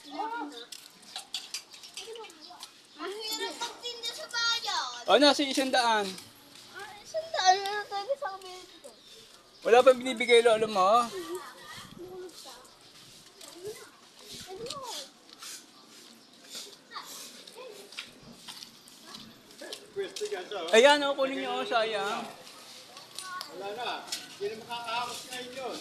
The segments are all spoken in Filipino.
Ang hirap magtinda sa bayan. O, nasa 100. Sandaan na tayo sa kabila dito. Wala pa binibigay lolo mo? Ayan, o, kunin niyo, o, sayang. Wala na. Hindi na makakahakot ngayon yun.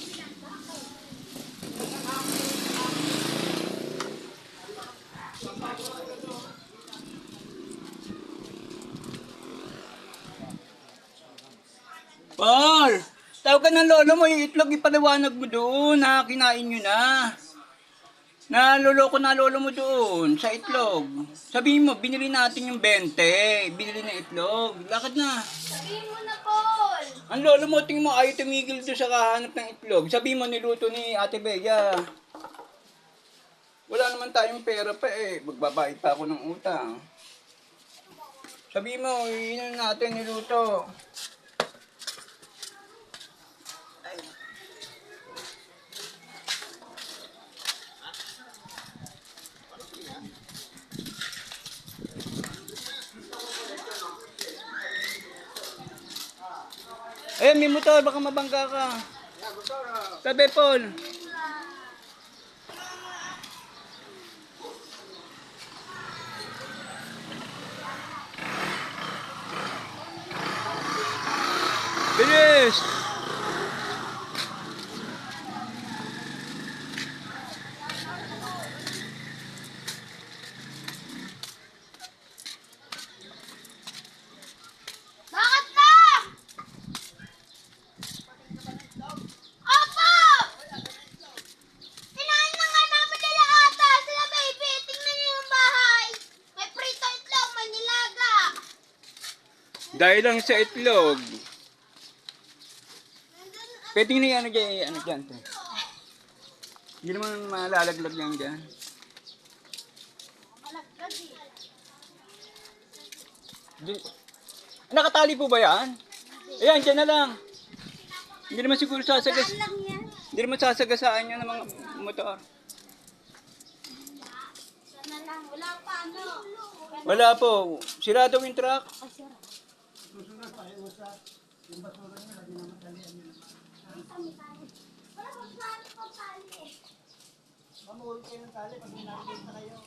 Paul! Tawag ka ng lolo mo, yung itlog ipaliwanag mo doon, ha? Kinain nyo na. Naloloko na lolo mo doon, sa itlog. Sabihin mo, binili natin yung 20. Binili na itlog. Lakad na. Sabihin mo na, Paul. Ang lolo mo, tingin mo, ayaw tumigil doon sa kahanap ng itlog. Sabihin mo, niluto ni Ate Bea. Wala naman tayong pera pa eh. Magbabayad pa ako ng utang. Sabihin mo, yun natin niluto. Eh, may motor, baka mabangga ka. Tabi, Paul. Bilis! Bakit na? Opo! Kinain na nga namin nila ata. Sila baby, tingnan niyo yung bahay. May prito itlog, may nilaga. Dahil lang sa itlog. Pwede na ano dyan, te. Hindi naman malalaglag yan dyan. Malagkad eh. Nakatali po ba yan? Ayan, dyan na lang. Hindi naman siguro sasagas. Saan lang yan? Hindi naman sasagasaan yan ng mga motor. Sana lang. Wala pa ano. Wala po. Sira daw yung truck. Wala pa tali. Mamuhuli kayo ng tali pag minarigay na kayo.